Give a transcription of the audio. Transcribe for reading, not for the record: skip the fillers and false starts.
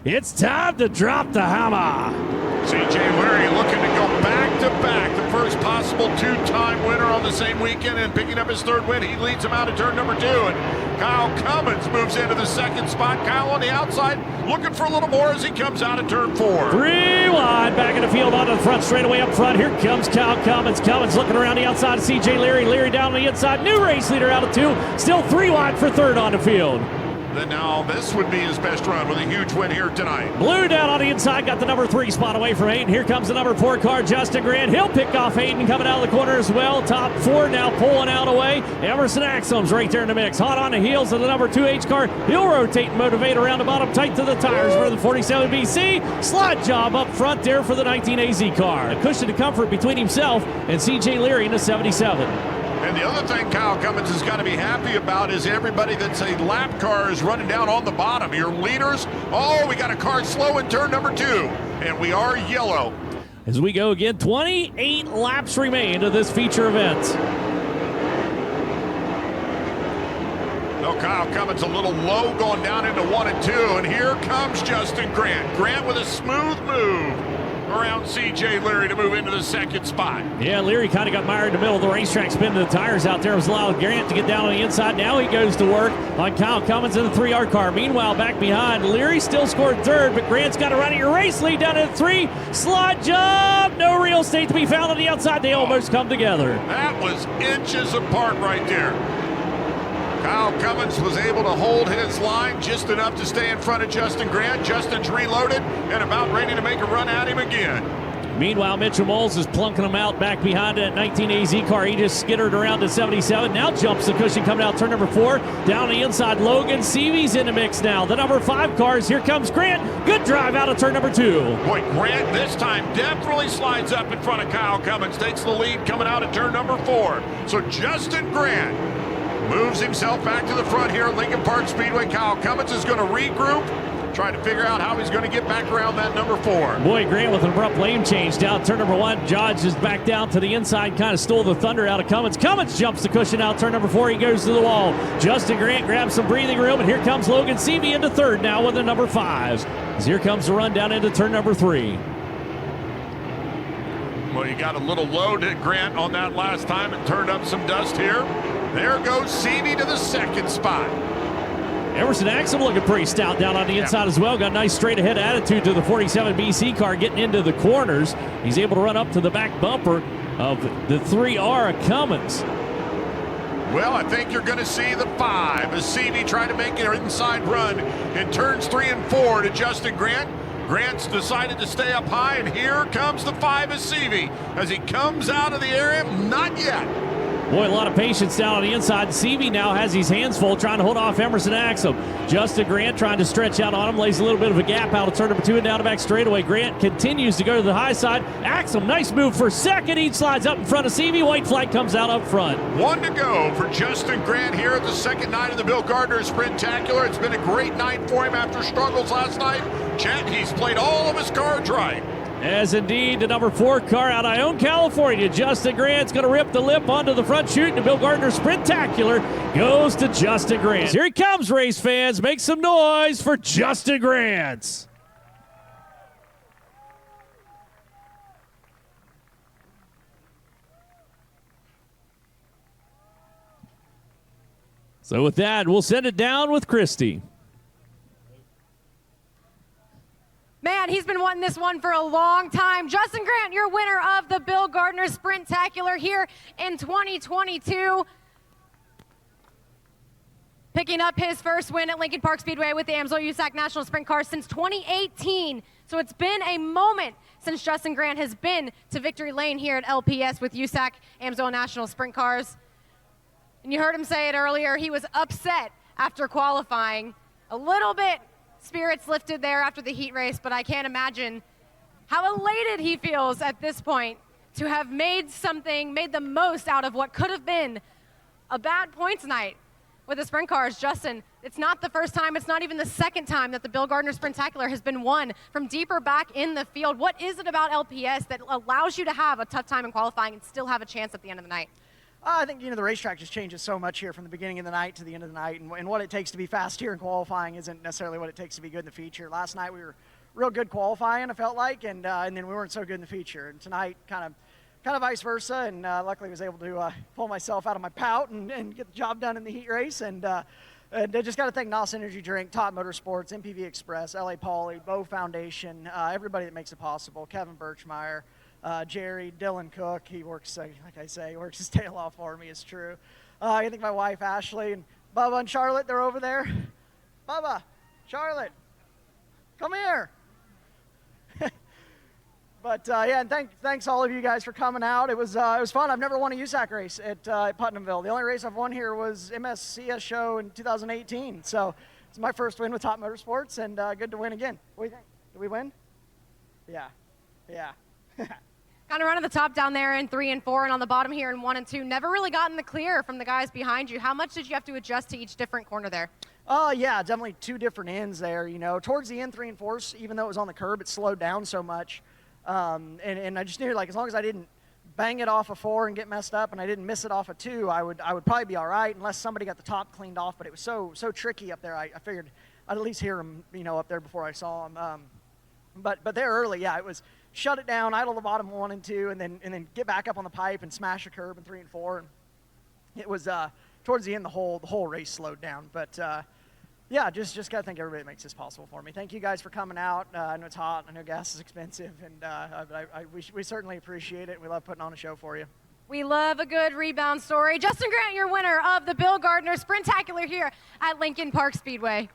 It's time to drop the hammer. C.J. Leary looking to go back-to-back. The first possible two-time winner on the same weekend and picking up his third win. He leads him out of turn number 2. And Kyle Cummins moves into the second spot. Kyle on the outside looking for a little more as he comes out of turn 4. 3 wide, back in the field onto the front straightaway up front. Here comes Kyle Cummins. Cummins looking around the outside of C.J. Leary. Leary down on the inside. New race leader out of 2. Still 3 wide for third on the field. Then now this would be his best run with a huge win here tonight. Blue down on the inside, got the number 3 spot away from Hayden. Here comes the number 4 car, Justin Grant. He'll pick off Hayden coming out of the corner as well. Top 4 now pulling out away. Emerson Axel's right there in the mix. Hot on the heels of the number 2H car. He'll rotate and motivate around the bottom, tight to the tires for the 47 BC. Slide job up front there for the 19 AZ car. A cushion of comfort between himself and C.J. Leary in the 77. And the other thing Kyle Cummins is going to be happy about is everybody that's a lap car is running down on the bottom. Your leaders, oh, we got a car slow in turn number 2, and we are yellow. As we go again, 28 laps remain of this feature event. No, Kyle Cummins a little low going down into 1 and 2, and here comes Justin Grant. Grant with a smooth move around C.J. Leary to move into the second spot. Yeah, Leary kind of got mired in the middle of the racetrack, spinning the tires out there. It was allowed Grant to get down on the inside. Now he goes to work on Kyle Cummins in the 3R car. Meanwhile, back behind, Leary still scored third, but Grant's got to run your race lead down at 3. Slide job, no real estate to be found on the outside. They almost come together. That was inches apart right there. Kyle Cummins was able to hold his line just enough to stay in front of Justin Grant. Justin's reloaded and about ready to make a run at him again. Meanwhile, Mitchell Moles is plunking him out back behind that 19 AZ car. He just skittered around to 77. Now jumps the cushion coming out turn number 4. Down the inside, Logan Seavey's in the mix now. The number 5 cars. Here comes Grant. Good drive out of turn number 2. Boy, Grant this time definitely slides up in front of Kyle Cummins. Takes the lead coming out of turn number 4. So Justin Grant moves himself back to the front here at Lincoln Park Speedway. Kyle Cummins is going to regroup, try to figure out how he's going to get back around that number 4. Boy, Grant with an abrupt lane change down turn number 1. Dodge is back down to the inside, kind of stole the thunder out of Cummins. Cummins jumps the cushion out turn number 4. He goes to the wall. Justin Grant grabs some breathing room, and here comes Logan Seavey into third now with the number 5. As here comes the run down into turn number 3. Well, you got a little low to Grant on that last time and turned up some dust here. There goes Seavey to the second spot. Emerson Axel looking pretty stout down on the inside as well. Got a nice straight ahead attitude to the 47 BC car getting into the corners. He's able to run up to the back bumper of the 3R of Cummins. Well, I think you're going to see the 5 as Seavey trying to make an inside run in turns 3 and 4 to Justin Grant. Grant's decided to stay up high, and here comes the 5 as Seavey as he comes out of the area. Not yet. Boy, a lot of patience down on the inside. Seavey now has his hands full trying to hold off Emerson Axel. Justin Grant trying to stretch out on him, lays a little bit of a gap out of turn number 2 and down the back straightaway. Grant continues to go to the high side. Axel, nice move for second. He slides up in front of Seavey. White flag comes out up front. 1 to go for Justin Grant here at the second night of the Bill Gardner Sprintacular. It's been a great night for him after struggles last night. Chet, he's played all of his cards right. As indeed the number 4 car out of Ione, California, Justin Grant's going to rip the lip onto the front chute. The Bill Gardner Sprintacular goes to Justin Grant. Here he comes, race fans. Make some noise for Justin Grant. So with that, we'll send it down with Christy. Man, he's been wanting this one for a long time. Justin Grant, your winner of the Bill Gardner Sprintacular here in 2022. Picking up his first win at Lincoln Park Speedway with the AMSOIL USAC National Sprint Car since 2018. So it's been a moment since Justin Grant has been to victory lane here at LPS with USAC AMSOIL National Sprint Cars. And you heard him say it earlier, he was upset after qualifying. A little bit spirits lifted there after the heat race, but I can't imagine how elated he feels at this point to have made the most out of what could have been a bad points night with the sprint cars. Justin, it's not the first time, it's not even the second time that the Bill Gardner Sprintacular has been won from deeper back in the field. What is it about LPS that allows you to have a tough time in qualifying and still have a chance at the end of the night? I think, the racetrack just changes so much here from the beginning of the night to the end of the night, and what it takes to be fast here in qualifying isn't necessarily what it takes to be good in the feature. Last night we were real good qualifying, I felt like, and then we weren't so good in the feature. And tonight, kind of vice versa, and luckily was able to pull myself out of my pout and get the job done in the heat race. And I just got to thank NOS Energy Drink, Top Motorsports, MPV Express, LA Poly, Bow Foundation, everybody that makes it possible, Kevin Birchmeyer, Jerry, Dylan Cook. He works, like I say, works his tail off for me. It's true. I think my wife Ashley and Bubba and Charlotte, they're over there. Bubba, Charlotte, come here. But yeah, and thanks all of you guys for coming out. It was fun. I've never won a USAC race at Putnamville. The only race I've won here was MSCS show in 2018. So it's my first win with Top Motorsports, and good to win again. What do you think? Did we win? Yeah. Kind of running the top down there in 3 and 4, and on the bottom here in 1 and 2. Never really gotten the clear from the guys behind you. How much did you have to adjust to each different corner there? Yeah, definitely 2 different ends there. Towards the end, 3 and 4, even though it was on the curb, it slowed down so much. And I just knew, like, as long as I didn't bang it off a 4 and get messed up, and I didn't miss it off a 2, I would probably be all right, unless somebody got the top cleaned off. But it was so tricky up there. I figured I'd at least hear them, up there before I saw them. But there early, yeah, it was shut it down, idle the bottom 1 and 2, and then get back up on the pipe and smash a curb in 3 and 4. And it was towards the end, the whole race slowed down. But yeah, just gotta thank everybody that makes this possible for me. Thank you guys for coming out. I know it's hot, I know gas is expensive, and we certainly appreciate it. We love putting on a show for you. We love a good rebound story. Justin Grant, your winner of the Bill Gardner Sprintacular here at Lincoln Park Speedway.